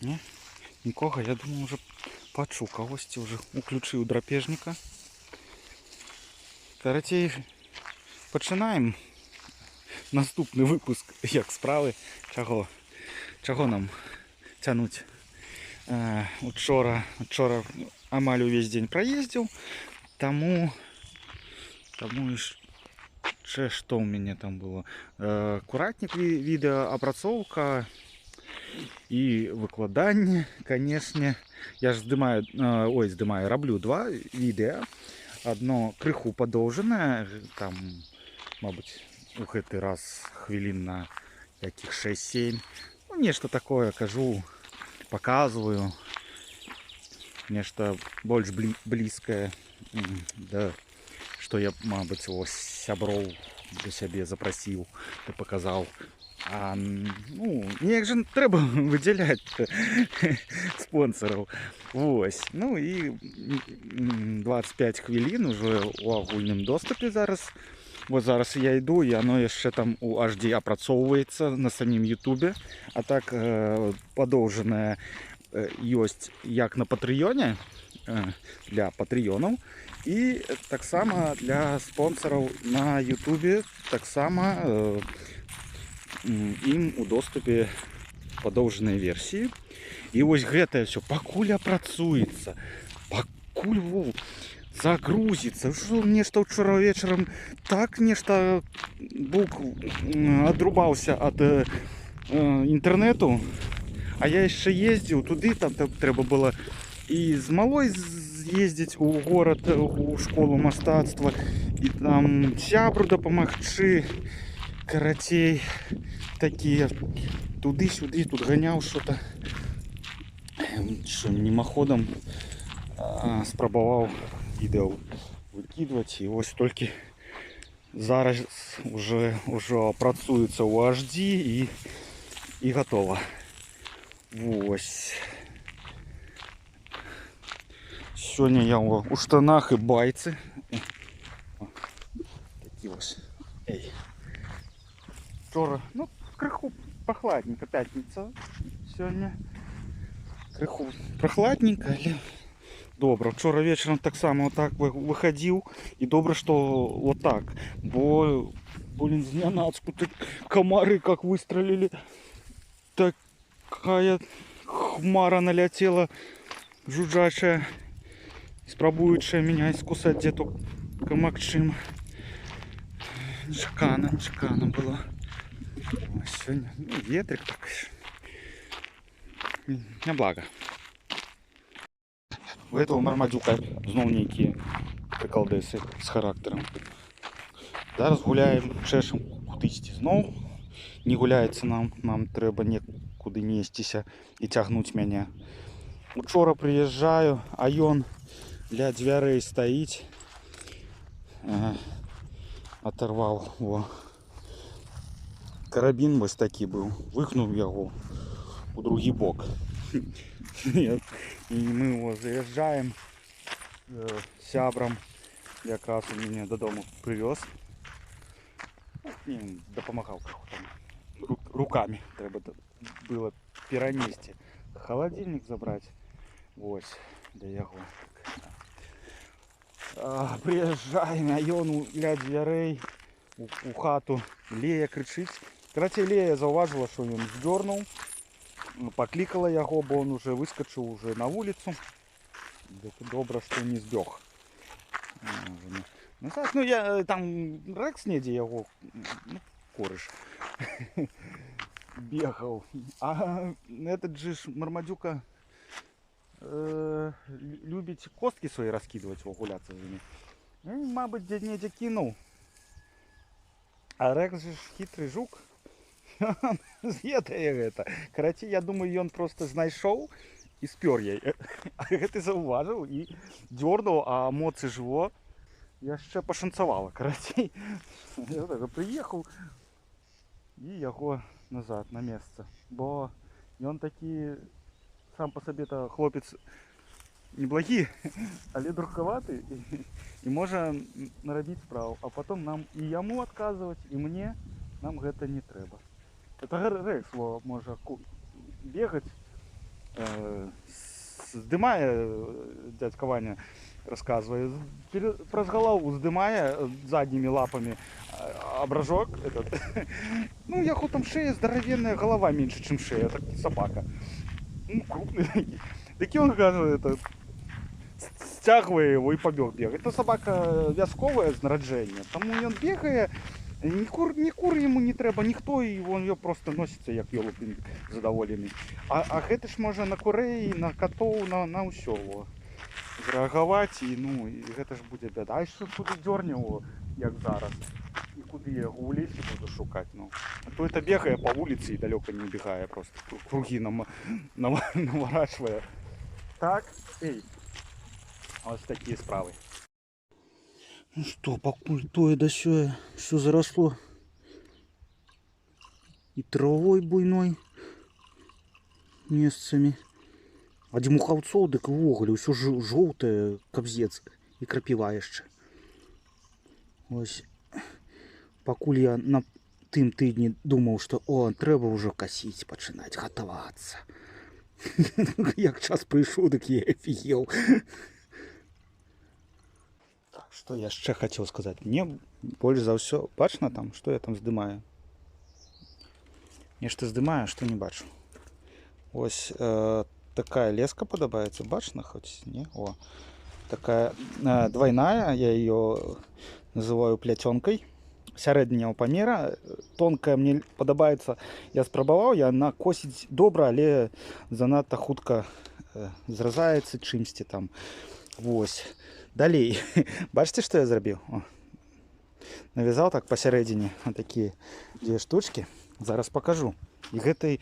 Не? Нікога, я думаю, уже пачуў кагосьці, уже уключыў драпежніка. Карацей, пачынаем наступны выпуск, як справы, чаго нам цянуць. Учора амаль увесь дзень праездзіў, таму яшчэ што ў мяне там было. Куратнік, відэаапрацоўка і выкладанне, канешне. Я ж раблю 2 відэа. Одно крыху падоўжанае, там, мабыць, у гэты раз хвілін на якіх 6-7. Ну, нешта такое кажу, показываю. Нешта больш блізкае, да, што я, мабыць, сяброў для сябе запрасіў, ты паказаў. Ну, неяк жа трэба выдзяляць спонсораў. Вось. Ну і 25 хвілін ужо ў агульным доступе зараз. Вот зараз я іду, і оно яшчэ там у HD апрацоўваецца на самім Ютубе. А так падоўжанае ёсць як на Патрыёне для патрыёнаў, і таксама для спонсораў на Ютубе таксама ім у доступе падоўжанай версіі. І вось гэтае все пакуль апрацуецца, пакуль загрузіцца. Нешта ўчора вечарам так нешта бук адрубаўся ад інтэрнэту, а я яшчэ ездзіў туды, там трэба было і з малой з'ездзіць у горад, у школу мастацтва, і там сябру дапамагчы. Карацей, такія туды-сюды, тут ганяў что-то, мімаходам спрабаваў відэо выкідваць, і вось толькі зараз ўжо працуецца ў HD і гатова. Вось. Сёння я у штанах і байцы. Такі вось. Вчора, ну, крыху прохладненько, пятница сёння. Крыху прохладненько, але добра. Вчора вечером таксама так выходил, и добра, что вот так. Бо, блин, знянацку так комары как выстрелили. Такая хмара налетела жужжачая, спробуючая меня искусать где-то камакчим. Нечакано было. Сегодня ветрик так. Не благо. У этого мармадюка зноў нейкія приколдесы с характером. Зараз гуляем, чешем кудысьці зноў. Не гуляецца нам трэба некуды несціся і цягнуць мяне. Учора прыязджаю, а ён ля дзвярэй стаіць. Оторвал карабін вось такі быў, выкнуў яго у другі бок. І мы его заязджаем сябрам, якраз у мяне дадому прывёз. Дапамагаў там руками, трэба было перанесці, холодильник забраць. Вось для яго. Прыязджаем, а ён ля дзвярэй у хату Лея крычыць. Карацей, Лея заўважыла, што ён здёрнуў, паклікала яго, бо он уже выскачыў уже на вуліцу. Добра, што не збег. Ну, я там Рекс недзе яго, ну, корыш, бегаў. А этот же Мармадюка любіць косткі свае раскидывать, гуляцца з імі. Мабыць, недзе кінуў. А Рекс же хитрый жук. З'едае гэта. Карацей, я думаю, ён просто знайшоў і спёр яй. А гэты заўважыў і дзёрнуў, а моцы жыво яшчэ пашанцавала. Карацей, я прыехаў і яго назад на месца. Бо ён такі сам по сабе-то хлопец неблагі, але друкаваты і можа нарабіць справу. А потом нам і яму адказваць, і мне, нам гэта не трэба. Это Рекс можа бегаць здымае, дядька Ваня рассказывает, праз галаву здымае заднімі лапамі абражок этот. Ну, яго там шея здаравенная, голова меньше, чем шея, так собака. Ну, крупный. Такі он, это, стягивая его и побег бегать. Это собака вязковая з нараджэння, тому ён бегае, ні кур ему не трэба, ніхто, і ён просто носіцца як ёлуб задаволены. А гэты ж можа на курэй, на катоў, на ўсё зрэагаваць, і ну і гэта ж будзе бяда. А яшчэ куды дзёрне его, як зараз, і куды я яго ў лесе буду шукаць. Ну, а то это бегае по вуліцы і далёка не убегае, просто кругі наворачвае. Так, эй, ось такія справы. Ну что, пакуль тое да сёе все заросло и травой буйной месцамі. А дзьмухаўцоў дык увогуле ўсё жоўтае, кабзец, і крапіва яшчэ. Ось, пакуль я на тым тыдні думаў, што о, трэба ўжо касіць, пачынаць гатавацца. Як час прыйшоў, дык я афігеў. Что я яшчэ хацеў сказаць? Мне больш за ўсё бачна там, што я там здымаю. Нешта здымаю, што не бачу. Ось такая леска падабаецца, бачна хоць, не? О, такая двойная, я ее называю плетенкой. Сярэдняго памера, тонкая мне падабаецца. Я спрабаваў, яна косіць добра, але занадта хутка зразаецца чымсьці там. Вось. Далей, бачите, что я зрабіў? Навязал так посередине такие две штучки. Зараз покажу. И гэтай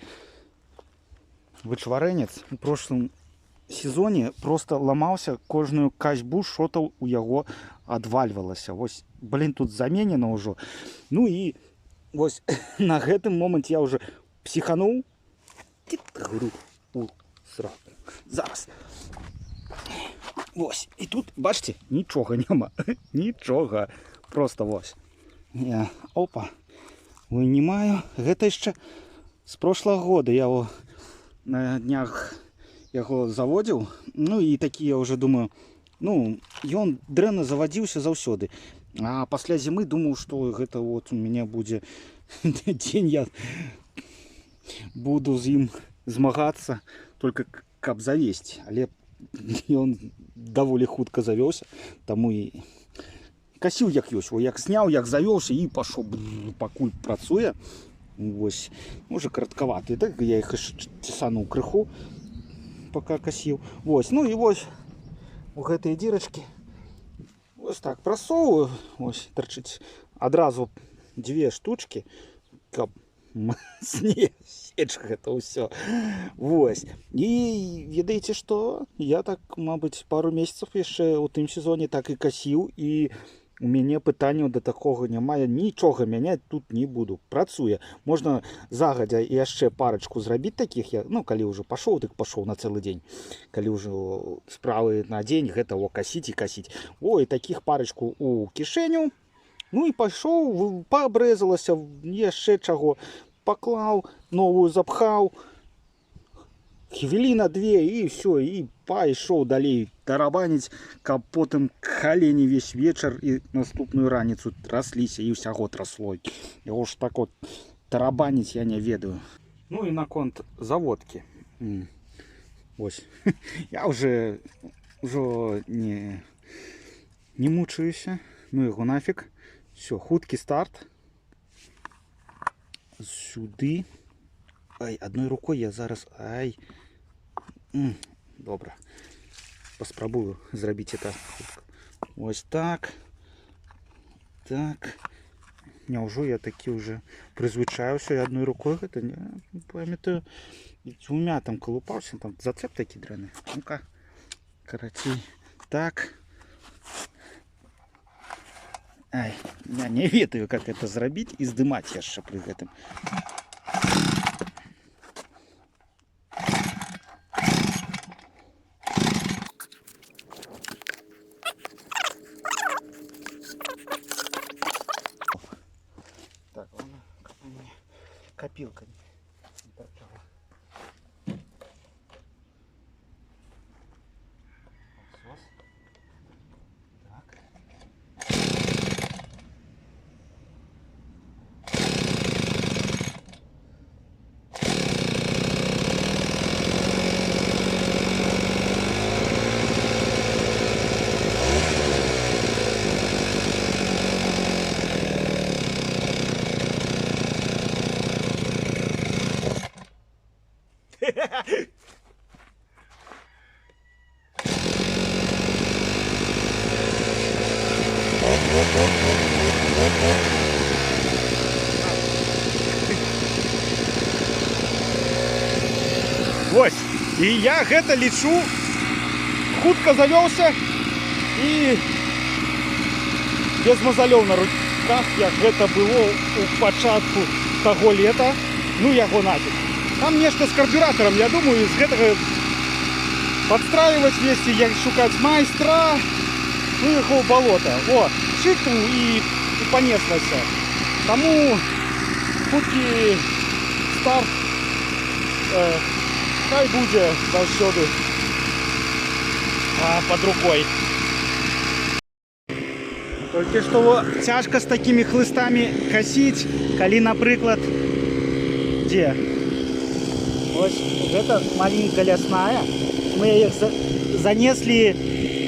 вычварэнец у прошлом сезоне просто ломался, кожную касьбу шотаў у яго адвальвалася. Вось, блин, тут заменено ўжо. Ну и вось на гэтым момант я уже психанул. Говорю, сраку. Зараз. Вось, і тут, бачите, нічога няма, нічога, просто вось. Я, опа, вынимаю, гэта яшчэ з прошлого года я его на днях яго заводзіў, ну і такі я уже думаю, ну, ён дрэнна завадзіўся заўсёды, а пасля зімы думаў, што гэта вот у мяне будзе дзень, я буду з ім змагацца, только каб завесці, але ён даволі хутка завёўся, таму і касіў як ёсць, як сняў, як завёўся і пашоў, пакуль працуе. Вось, можа караткаваты, так я іх цесануў крыху, пока касіў. Вось, ну і вось у гэтыя дзірачкі вось так прасоўваю, вось тарчыць адразу дзве штучкі, каб сечь гэта ўсё. Вось. І ведаеце што? Я так, мабыць, пару месяцаў яшчэ ў тым сезоне так і касіў, і у мяне пытанняў да такога няма, я нічога мяняць тут не буду. Працуе. Можна загадзя яшчэ парачку зрабіць такіх, ну, калі ўжо пашоў, дык пашоў на цэлы дзень. Калі ўжо справы на дзень, гэта касіць і касіць. Ой, такіх парачку у кішэню. Ну і пайшоў, паабрэзалася, яшчэ чаго, паклаў, новую запхаў, хвіліна две і все, і пайшоў далей тарабаніць, каб потым калені весь вечар і наступную раніцу трасліся, і ўсяго трасло. Яго ж так вот тарабаніць я не ведаю. Ну і наконт заводкі. Вось. Я ўжо не мучаюся, ну яго нафиг. Все, хуткі старт. Сюды. Ай, одной рукой я зараз... Ай. Добра. Паспрабую зрабіць это хутка. Ось так. Так. Няўжо я такі уже прызвычаюся, і одной рукой гэта не памятаю. І двумя там колупаўся, там зацеп такі дрэнны. Ну-ка. Карацей. Так. Ай, я не ведаю, как это зрабіць і здымаць яшчэ пры гэтым. Так, ладно, копилка не торчала. Вось. І я гэта лічу, хутка завёўся і без мазалёў на руках, як гэта было ў пачатку таго лета. Ну яго нафиг. Там нешта з карбюратором, я думаю, з гэтага подстраивать вести, як шукаць майстра, ну яго ў балота. О, шыкнуў і понеслася. Таму хуткі старт хай будзе заўсёды под рукой. Толькі што цяжка з такімі хлыстамі касіць, калі, напрыклад, дзе? Вось гэта малінка лясная. Мы яе занеслі,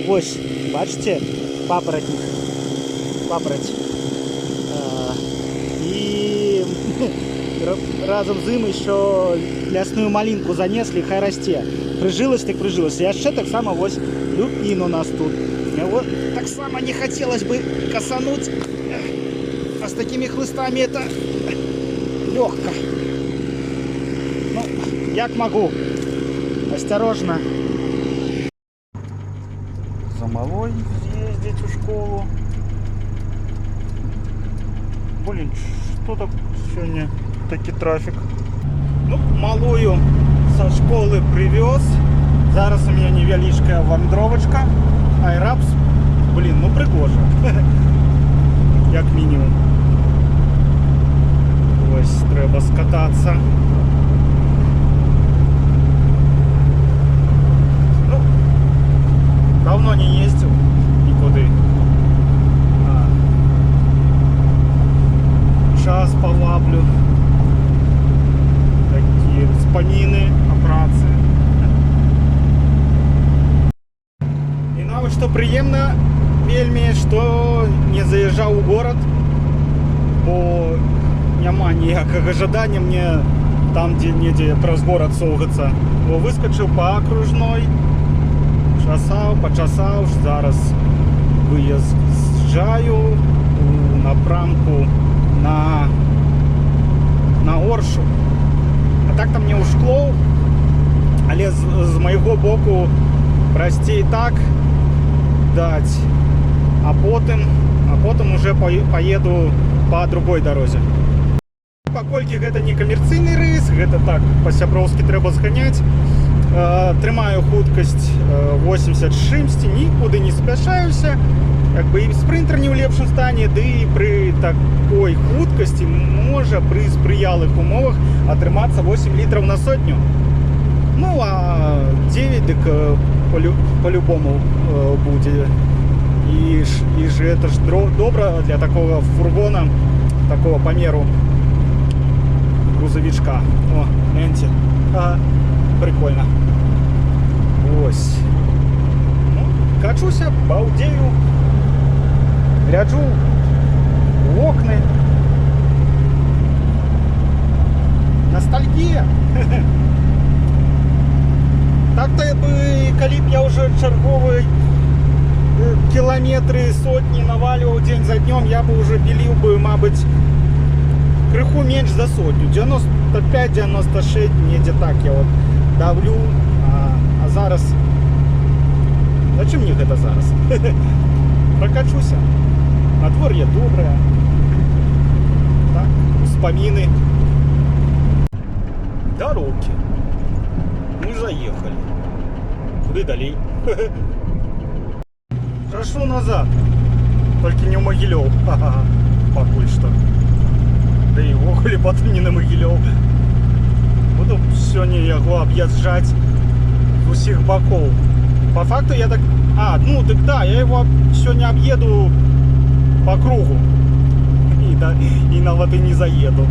вось, бачыце, папаратнік, папараць. І разам з ім еще лясную малінку занеслі, хай расце. Прыжылась, так прыжылась. Яшчэ таксама вось люпін у нас тут. Вот так само не хотелось бы косануть, а с такими хлыстами это легко. Ну, як могу. Осторожно. За малой ездить в школу. Блин, что так сегодня такой трафик? Ну, малую со школы привез. Зараз у меня невеличкая вандровочка. Айрапс, блин, ну пригожа. Як мінімум. Ось, треба скататися. Ну, давно не їздив нікуди. Час поваблю. Такі спаміни о праці. Что приемно вельмі, что не заезжал в город, бо няма ніякага жадання мне там, где недзе праз город совгацца. Выскочил по окружной, почасаў, зараз выезжаю у напрамку на Оршу. А так там мне ў Шклоў, але з майго боку прасцей так дать, а потом уже поеду по другой дорозе. Паколькі гэта не камерцыйны рэйс, гэта так па-сяброўскі трэба зганяць. Трымаю хуткасць 80 чымсьці, нікуды не спяшаюся. Як бы і спринтер не ў лепшым стане, ды і пры такой хуткасці можа пры спрыялых умовах атрымацца 8 літраў на сотню. Ну а 9 дык по-любому будет. И же это ж добро для такого фургона, такого по меру грузовичка. О, гляньте. Прикольно. Ось. Ну, качуся, балдею. Гляджу в окна. Ностальгия. Так-то бы, калі б я уже чарговые километры, сотни наваливал день за днем, я бы уже белил бы, мабуть, крыху меньше за сотню. 95-96, недзе так я вот давлю. А зараз... Зачем мне гэта зараз? Прокачуся. Надвор'е доброе. Так, успомины. Дороги. Мы заехали. Куды далей? Прошу назад. Только не в Могилев. Покуль что. Да и вохали потом не на Могилев. Буду сегодня его объезжать с усіх боков. По факту я так... ну так да, я его сегодня объеду по кругу. И на воды не заеду.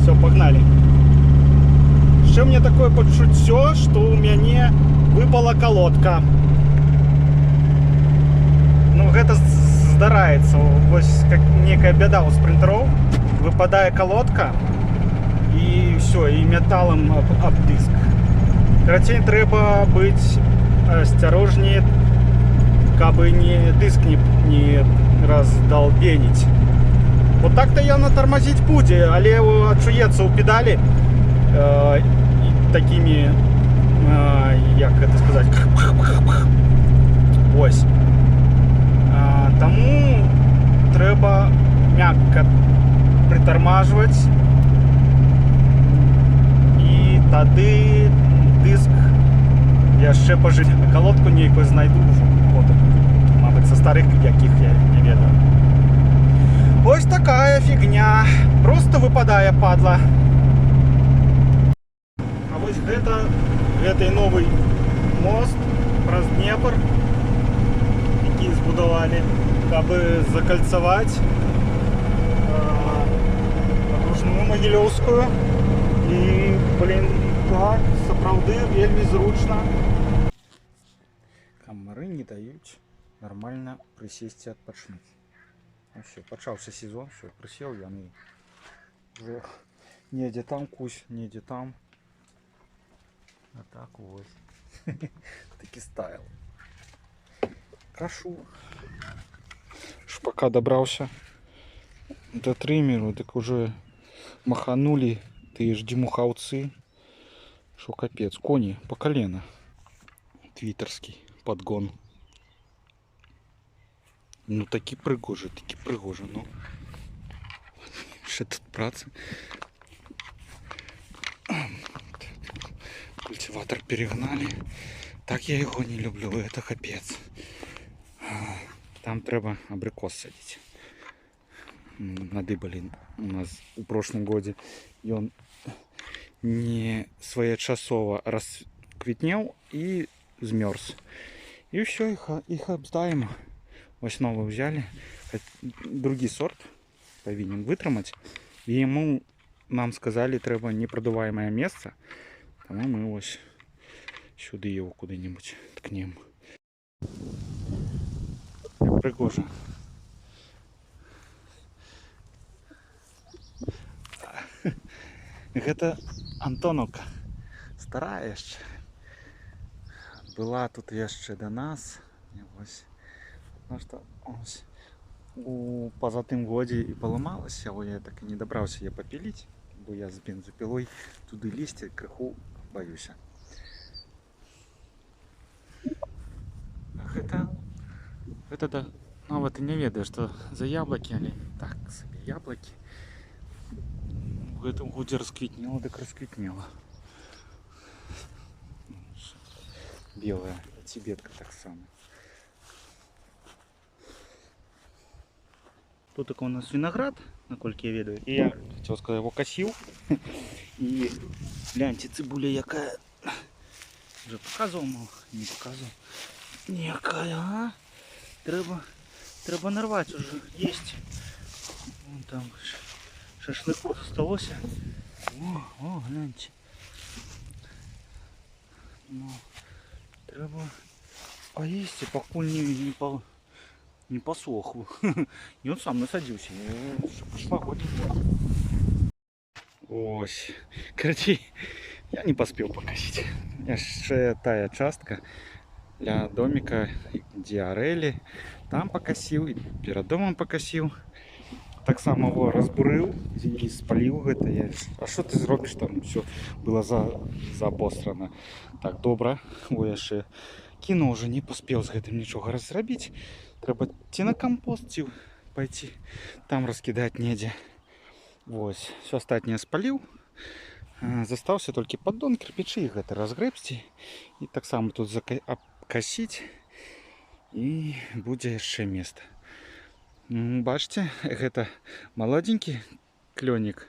Все, погнали. Еще мне такое почуццё, что у меня выпала колодка. Ну, это здараецца. Вось как некая беда у спринтеров. Выпадает колодка. И все, и металлом об диск. Карацей, трэба быть осторожнее, кабы диск не раздолбенить. Вот так-то я на тормозить буду, але адчуецца у педалі. такими, як это сказать, ось. Тому треба м'яко притормажувати, і тоді диск яще пожить. Колодку ніяку знайду, мабуть, со старих, яких я не ведаю. Ось така фігня. Просто випадає, падла. А ось гэта новий мост праз Днепр, який збудували, аби закольцевать окружную Могилевскую. І, блін, так, сапраўды вельмі зручна. Камары не даюць нормально присесці адпачнуць. Ну все, пачаўся сезон, все, прысеў яны. Недзе там кусь, недзе там. А так вось. Такі стайл. Крашу. Пока добрался до триммеру, так уже маханули тые ж димухауцы, шо капец, кони по колено. Твиттерский подгон. Ну таки пригожи, ну. Ще тут праца. Культиватор перегнали. Так я его не люблю, это капец. Там треба абрикос садить. Надыбали у нас у прошлом году. И он не своечасово расквітнел и змерз. И все, их обздаем. Ось новый взяли. Другий сорт повинен вытрымать. И ему нам сказали, треба непродуваемое место. Тому мы ось сюда его куда-нибудь ткнем. Пригожа. Гэта Антоновка. Старая яшчэ. Была тут яшчэ до нас. Ось. Ну что, ось. У позатым годзе і паламалася, я так і не дабраўся я папіліць, бо я з бензопілой туды лезці крыху баюся. Гэта да, нават і не ведаю, што за яблоки, але так сабе яблоки. В гэтым годзе расквітнела, так расквітнела. Белая цібетка так само. Тут такой у нас виноград, наколькі я ведаю. І я хотел сказать, его косил. И гляньте, цибуля якая. Уже показывал, мол, не показывал. Якая, а? Треба нарвать уже, есть. Вон там шашлыку осталось. О, гляньте. Ну, треба поесть, покуль не посох. И он сам насадился. Пошла ходить. Ось. Короче, я не поспел покосить. Яшчэ тая частка для домика, где орели. Там покосил, и перед домом покосил. Так само его разбурил и спалил это. А что ты зробишь, там все было заобострано. Так, добра. Ой, яшчэ кіно уже не поспел с гэтым ничего разрабіць. Треба ці на компост, ці пойти там раскидать недзе. Вось, все остальное спалил. Застался только поддон, кирпичи, их это разгребсти. И так само тут обкосить. И будет еще место. Бачите, это молоденький клёнік,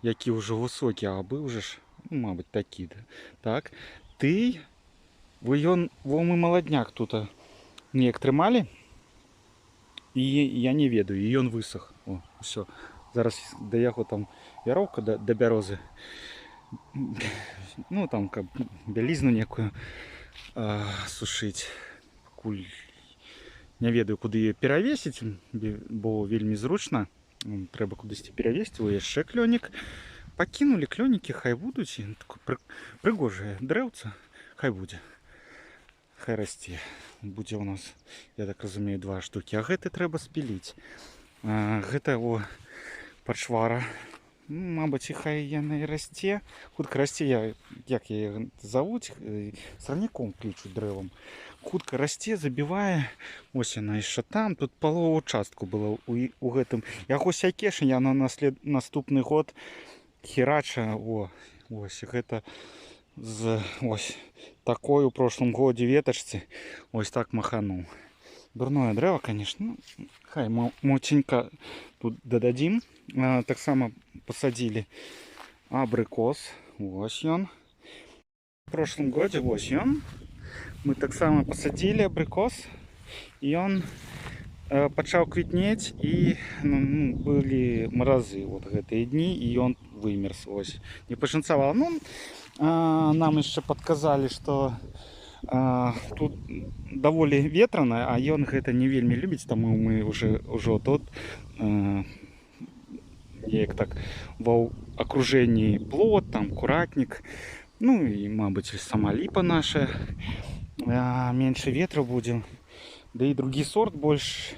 який уже высокий, а быў уже ж, ну, мабуть, такі, да. Так, ты, вы мы молодняк тут неяк трымали. І я не ведаю, і ён высох. О, все. Зараз да яго там вяроўка да бярозы. Ну там каб бялізну некую сушыць. Пакуль не ведаю, куды яе перавесіць, бо вельмі зручна. Трэба кудысьці перавесці. О, яшчэ клёнік. Пакінулі клёнікі, хай будуць. Прыгожае дрэўца. Хай будзе. Хай расце. Будзе у нас, я так разумею, 2 штуки. А гэты трэба спіліць. Гэта пачвара Мабуть, і хай яна і расце. Хутка расце, як яе завуць, сарняком клічуць дрэвам. Хутка расце, забівае. Ось яна яшчэ там. Тут палова участку была у гэтым. Яго сякеш, яна наступны год херача. Ось гэта з ось такой у прошлым годзе ветачцы. Ось так махануў. Дурное дрэва, конечно. Хай моценька тут дададзім. Таксама посадили абрикос. Вось ён. В прошлом годзе вось ён. Мы таксама посадили абрикос. И он пачаў квітнець. И были маразы вот гэтыя дні. И он вымерз. Ось. Не пашанцавала. Нам яшчэ падказалі, што тут даволі ветрана, а ён гэта не вельмі любіць, таму мы ўжо тут як так ва акружэнні плот, там куратнік, ну і мабыць сама ліпа наша, менше ветру будзе, да і другі сорт больш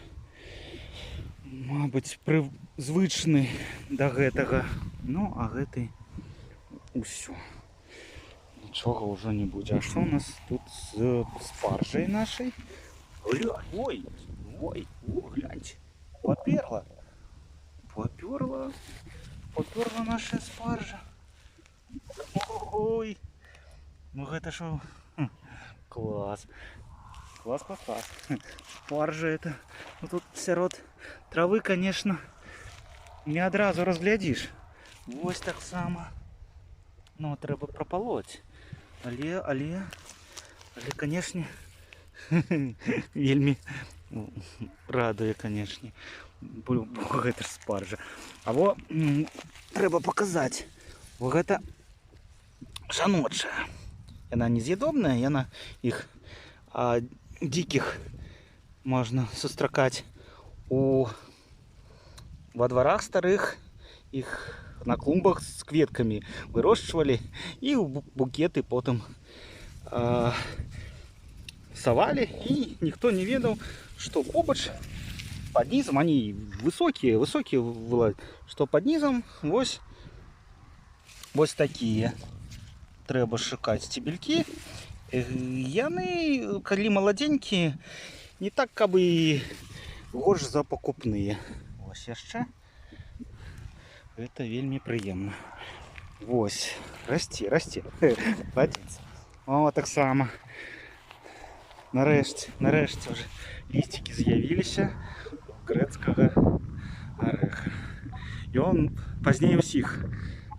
мабыць прызвычны да гэтага, ну а гэты усё. Нічога ўжо не будзе. А што у нас тут з спаржай нашай? Ой, гляньте. Паперла наша спаржа. Ой. Ну гэта шо? Класс. Класс. Спаржа это. Ну тут сярод травы, конечно, не адразу разглядзіш. Вось так само. Ну, трэба прапалоць. Але, конечно, вельмі радуе, конечно, гэта спаржа. А во трэба паказаць. Во гэта жаночая. Яна нез'ядобная, яна іх дзікіх можна сустракаць во дворах старых, іх на клумбах с кветками вырошчвалі і ў букеты потым савалі, і ніхто не ведаў, што побач пад нізам, они высокія вылазят, што пад нізам вось такія. Трэба шукаць сцебелькі. Яны, калі маладзенькія, не так каб і горш за пакупныя. Вось яшчэ. Это вельмі прыемна. Вось, расце. Плодіцца. О, так само. Нарэшце уже лісцікі з'явіліся у грэцкага арэха. І он пазней усіх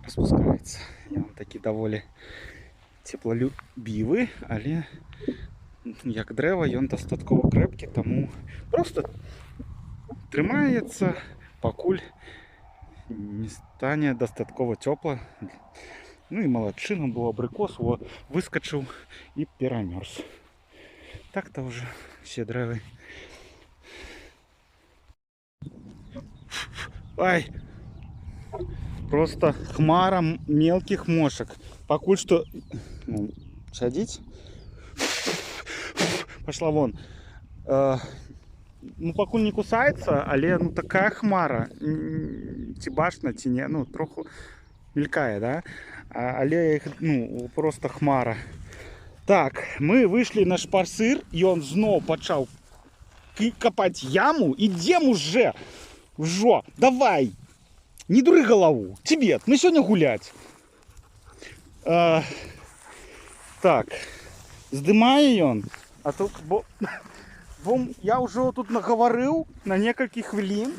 распускаецца. Ён такі даволі цеплалюбівы, але як дрэва ён дастаткова крэпкі, таму просто трымаецца, пакуль не стане дастаткова цёпла. Ну і малодчына, бо абрыкос выскачыў і перамёрз. Так-то уже все дрэвы. Ай! Просто хмара мелких мошек. Пакуль что... Садить? Пошла вон. Ну, пакуль не кусается, але ну такая хмара. Ці бачна, ці не, ну, троху мелькае, да? Але ну, просто хмара. Так, мы выйшлі на шпарсыр, і он зноў пачаў копать яму. Ідзем уже! Ужо, давай! Не дуры голову! Тибет, мы сегодня гулять! Так, здымае ён. А то, бо я уже тут наговорил на некалькі хвілін.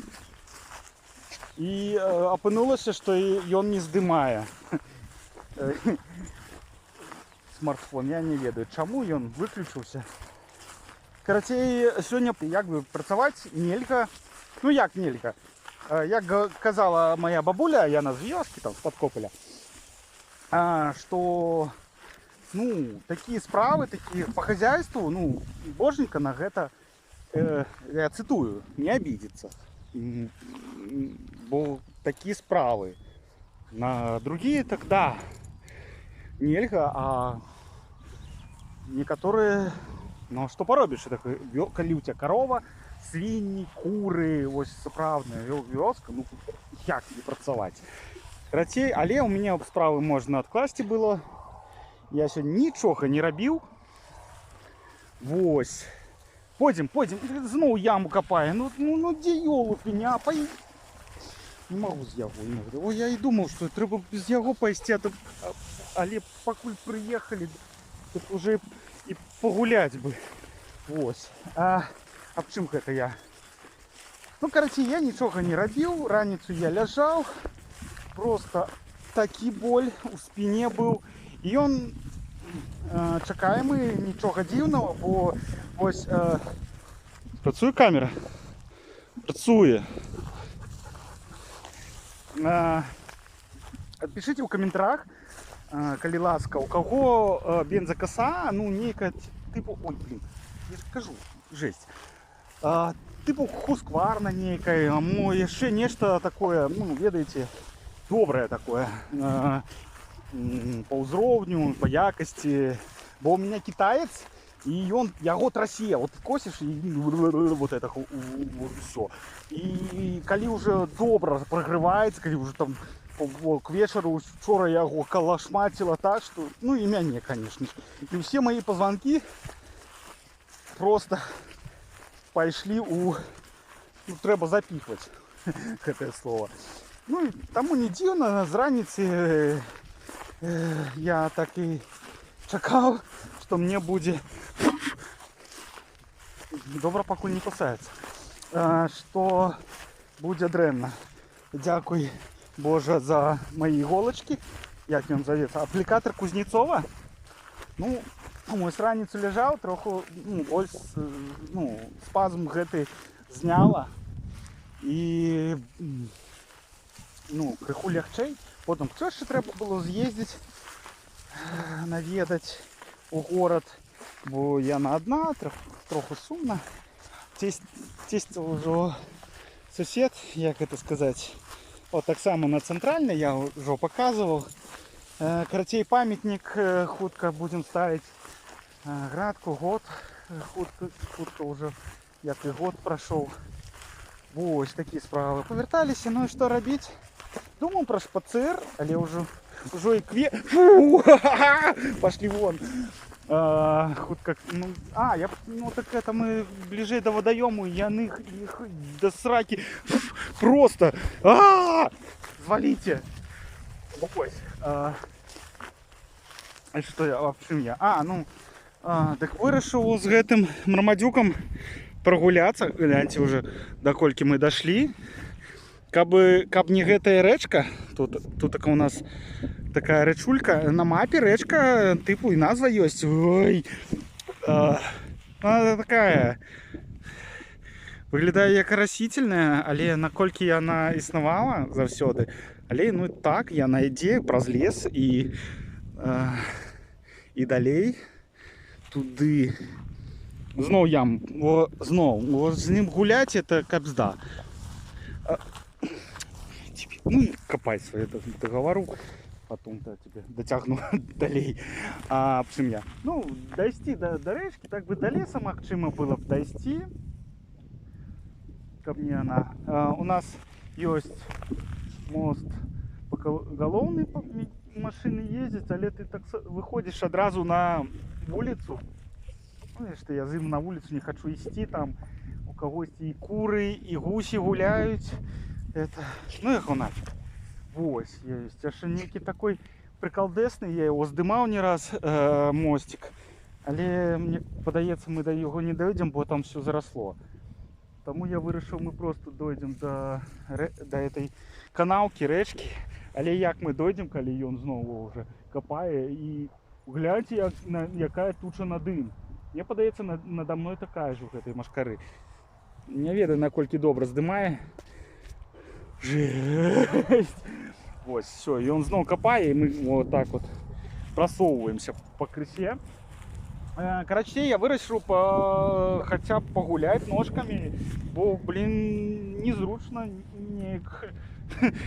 И апынулася, что ён не здымае. Смартфон, я не ведаю, чаму ён выключыўся. Карацей, сёння як бы працаваць нельга. Ну як нельга? Як казала моя бабуля, яна з вёскі, там, з Падкопаля, што ну, такія справы, такія по хозяйству, ну, боженька на гэта, я цитую, не обидится. Бо такие справы. На другие тогда нельга, а некоторые, ну, что поробишь, это коли у тебя корова, свиньи, куры, ось справная вёска, ну, як не працаваць. Карацей, але у мяне справы можна адкласці было. Я сёння нічога не рабіў. Вось. Пойдзем. Зноў яму капае. Ну дзе ёлупень, а? Не магу з яго. Ой, я і думаў, што трэба без яго пайсці, але пакуль прыехалі, тут уже і пагуляць бы. Вось. Аб чым гэта я? Ну, карацей, я нічога не рабіў. Раніцу я ляжаў. Просто такі боль у спіне быў. І ён чакаем мы, нічога дзіўнага, бо вось працуе камера. Працуе. Пішыце ў каментарах, калі ласка, у каго бензакаса, ну нейкая типу, ой, блин, я ж кажу, жесть. Типу хускварна нейкая, мо яшчэ нешта такое, ну, ведаеце, добрае такое по ўзроўню, по якасці. Бо у меня китаец, и он яго трасе, вот косишь и вот это вот все. И коли уже добра прогревается, коли уже там к вечеру вчора яго калашматила так, что, ну и мяне, конечно. И все мои позвонки просто пошли у, ну, трэба запихвать это слово. Ну и тому не дзіўна, з раніцы я так и чакаў, что мне будзе добра, пакуль не кусаецца, что будзе дрэнна. Дзякуй Боже за мои иголочки. Як ён завецца? Аплікатор Кузнецова. Ну, мой з раніцу ляжаў, троху, ну, ось, ну, спазм гэты зняла. І, ну, крыху лягчэй. Потым яшчэ трэба было з'ездзіць, наведаць у горад, бо яна адна, троху сумна. Цесць ўжо сусед, як гэта сказаць, вот так само на цэнтральнай я ўжо паказваў. Карацей, памятнік хутка будзем ставіць, градку, год, хутка ўжо, як і год прайшоў. Вось такія справы. Павярталіся, ну і што рабіць? Думаў пра шпацыр, але ўжо і пошли вон. Хутка, ну, ну так это мы ближе до водоему, яны их до сраки просто звалите. Ось. Что я, в чым я? Ну, так вырашыў з гэтым мармадзюкам прогуляться. Гляньте уже, даколькі мы дошли. Каб не гэтая рэчка, тут у нас такая рэчулька, на мапе рэчка, типу і назва ёсць. Ой, она такая, выглядае як арасительная, але наколькі яна існавала заўсёды, але ну так, яна ідзе праз лес і далей туды. Зноў ям, зноў, з ним гуляць это кабзда. Ну, копай свое договору, потом-то тебе дотягну далей. В чым я? Ну, дайсці до рэчкі, так бы до леса магчыма было б дайсці, каб не она. У нас ёсць мост галоўны, машины ездзяць, але ты так выходишь адразу на вуліцу. Ну, што я з ім на вуліцу не хочу ісці, там у кагосьці і куры, і гусі гуляюць. Это, ну яго нафиг. Вось, есть яшчэ нейкі такой приколдесны, я его здымаў не раз, мостик, але мне падаецца, мы до яго не дойдем, бо там все заросло. Тому я вырашыў, мы просто дойдем до этой канаўкі, рэчкі, але як мы дойдем, калі ён зноў уже копае, і гляньте, якая туча на дым. Мне падаецца, надо мной такая ж у гэтай машкары. Не ведаю, наколькі добра здымае. Жесть. Вот, все, и он снова копает, и мы вот так вот просовываемся по крысе. Короче, я вырашил хотя бы погулять ножками, бо, блин, незручно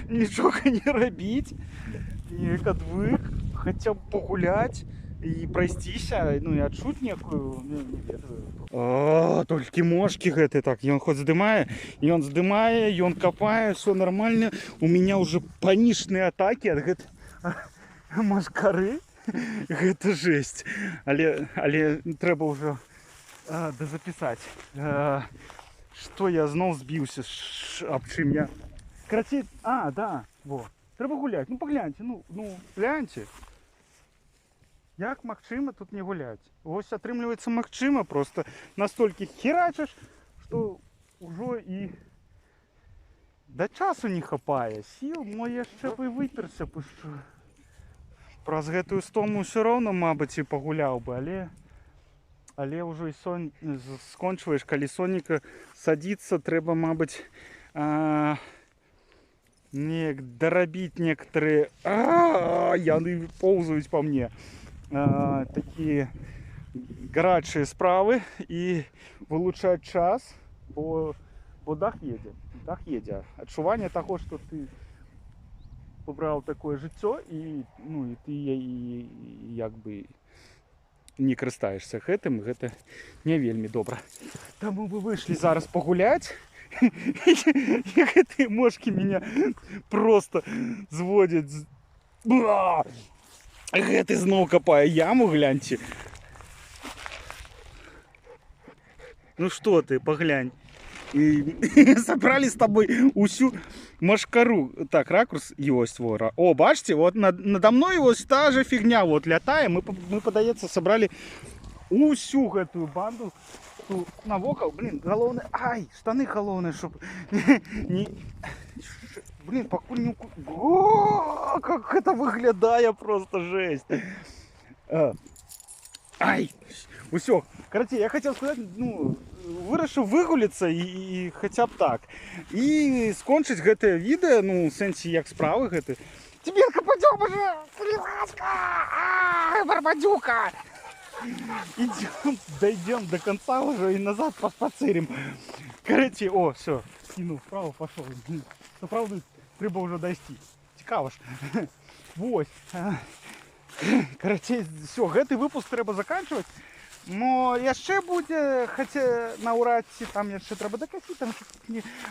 ничего не робить, неяк отвык, хотя бы погулять. і прайсціся, ну і адчуць некую, не ведаю. О, толькі мошкі гэты, так, ён хоць здымае, ён капае, все нормально. У меня уже панічныя атакі ад гэтай машкары. Гэта жесть. Але трэба ўжо дазапісаць. Што я зноў збіўся, аб чым я. Карацей, да, во. Трэба гуляць. Ну пагляньце, ну гляньце. Як магчыма тут не гуляць? Вось атрымліваецца магчыма, просто настолькі херачыш, што ўжо і да часу не хапае. Сіл, мо яшчэ бы выперся б, што праз гэтую стому ўсё роўна, мабыць, і пагуляў бы, але ўжо і сон скончваеш, калі сонніка садзіцца, трэба, мабыць, неяк дарабіць некаторыя, яны поўзаюць па мне, такія гарачыя справы і вылучаць час, бо дах едзе. Адчуванне таго, што ты выбраў такое жыццё і ты як бы не карыстаешься гэтым, гэта не вельмі добра. Таму вы выйшлі зараз пагуляць, і гэтыя мошкі меня просто зводзяць. Гэты зноў капае яму, гляньце. Ну што ты, паглянь. І сабралі з табой усю машкару. Так, ракурс ёсць, вора. О, бачите, вот надо мной вось та же фігня вот лятае. Мы падаецца, сабралі усю гэтую банду навокал. Блин, галоўнае, штаны галоўнае, чтоб не... Блин, пакуль не... О, как это выглядае, просто жесть. Усё. Короче, я хотел сказать, вырашыў выгуліцца і хаця б так. І скончыць гэтае відэо, в сэнсе, як справы гэты. Тибенко, пойдём уже! Барбадюка! Идем, дойдем до конца уже и назад поспацырим. Короче, все, скинул вправо, пошел. Ну, правда, треба уже дойти. Цікаво ж. Вот. Короче, все, гэты выпуск треба заканчивать. Но яшчэ будзе, хаця наўрад ці там яшчэ трэба дакасіць, там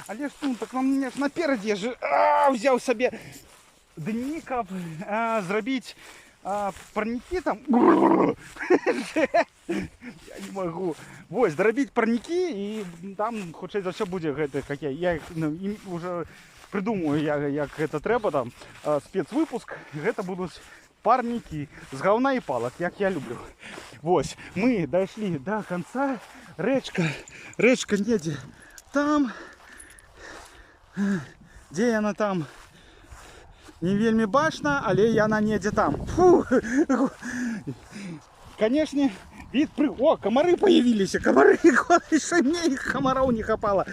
але ж так мне ж наперадзе ж взяў сабе дні, каб зрабіць парнікі там. Я не магу. Вось, дарабіць парнікі, і там хутчэй за ўсё будзе гэта, як я уже прыдумаю, як гэта трэба там, спецвыпуск, гэта будуць парники с говна и палок, як я люблю. Вот, мы дошли до конца. Речка недзе там. Где она там? Не вельмі бачна, але яна недзе там. Фу. Конечно, вид О, комары появились. Комары, еще мне их комаров не хапало.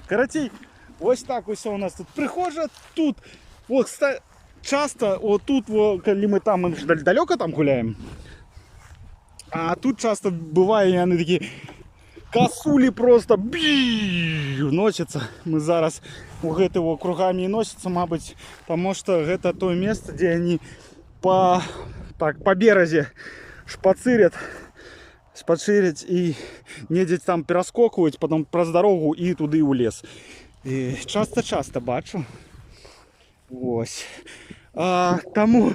Короче, вот так все у нас тут прихожа. Тут, вот, кстати, часто, вот тут, коли мы там далеко там гуляем, а тут часто бывает, они такие косули просто носятся. Мы зараз у гэтого кругами и носятся, мабуть, потому что это то место, где они по березе шпацырят и недзе там пераскокивать, потом праз дорогу и туды у лес. И часто бачу. Ось. Тому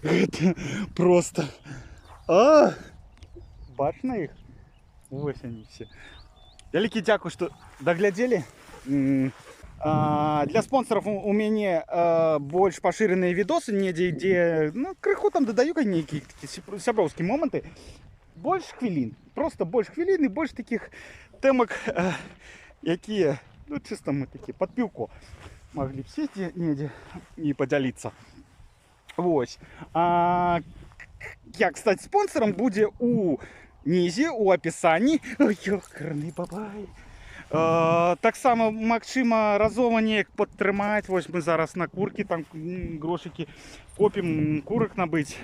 это просто. Бачна их? Ось они все. Вялікі дзякуй, что доглядели. Для спонсоров у мяне больш пашыреныя відосы, недзе ідзе, крыху там дадаю нейкія сяброўскія моманты. Больш хвілін, просто больш хвілін і больш таких тэмак, якія, чисто мы такие под пивко могли б сесть недзе і подзяліцца. Вось. Як стаць спонсором будзе у нізе, у апісанні. Ой, ёкарны бабай. Таксама магчыма разова неяк падтрымаць. Вось мы зараз на куркі там грошыкі копім, курак набыць.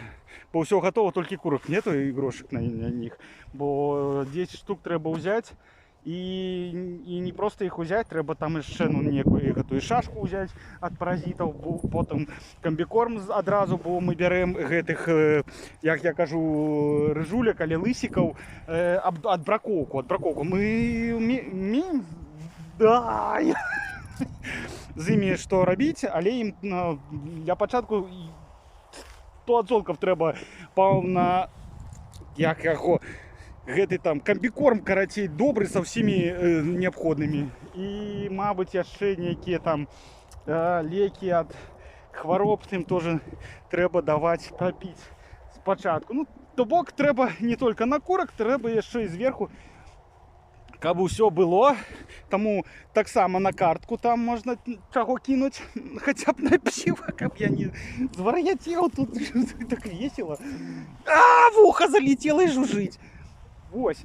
Бо ўсё гатова, толькі курак нету і грошык на них. Бо 10 штук трэба ўзяць і не просто іх узяць, трэба там яшчэ ну некую гэтую шашку ўзяць ад паразітаў, потым камбікорм адразу, бо мы бярем гэтых, як я кажу, рыжуляк, але лысікаў, ад бракоўку, мы да, з імі што рабіць, але ім для пачатку 100% трэба паўна, як яго, гэты там камбікорм, карацей, добры са ўсімі неабходнымі. І, мабыць, яшчэ нейкія там лекі ад хвароб тым тоже трэба даваць прапіць спачатку. Ну, то бок трэба не толькі на курак, трэба яшчэ і зверху, каб усё было. Таму таксама на картку там можна чаго кінуць, хаця б на піва, каб я не звар'яцеў, тут так весело. Вуха залетела і жужжыць. Вось.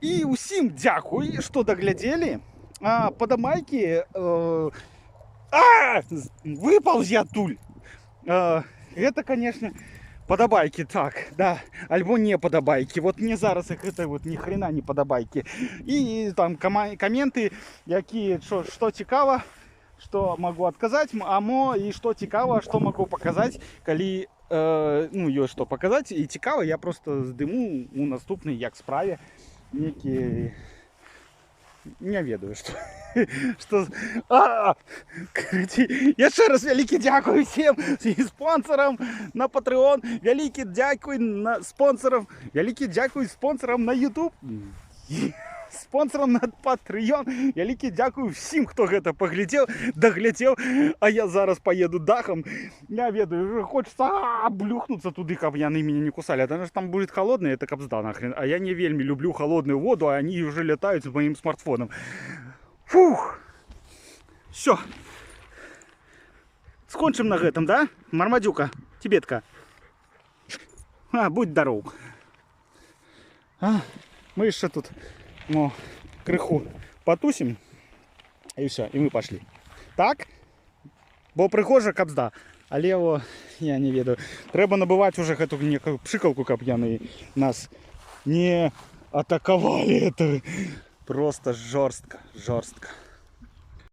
І ўсім дзякуй, што даглядзелі. Падабайкі, выпаўзі адтуль. Гэта, канешне, падабайкі, так, да, альбо не падабайкі. Вот мне зараз гэта вот ні хрена не падабайкі. І там каменты, якія, што цікава, што магу адказаць, і што цікава, што магу паказаць, калі ну, ёсць што паказаць і цікава, я просто здыму у наступнай як справе некі, не ведаю, што яшчэ раз вялікі дзякуй всем і спонсорам на Patreon, вялікі дзякуй на спонсорам, вялікі дзякуй спонсорам на YouTube, спонсорам на Patreon, вялікі дзякуй всім, хто гэта паглядзеў, даглядзеў. А я зараз поеду дахом, я ведаю, хочется блюхнуться туды, каб яны меня не кусали, а там будет холодно, это кабзда нахрен, а я не вельмі люблю холодную воду, а они уже летают с моим смартфоном. Фух, все, скончим на гэтым, да, Мармадюка, Тибетка, будь здоров. Мы еще тут крыху потусим, и все, и мы пошли. Так? Бо прыгожа кабзда, але я не ведаю. Трэба набываць уже гэту некую пшыкалку, каб яны нас не атаковали. Это просто жорстко.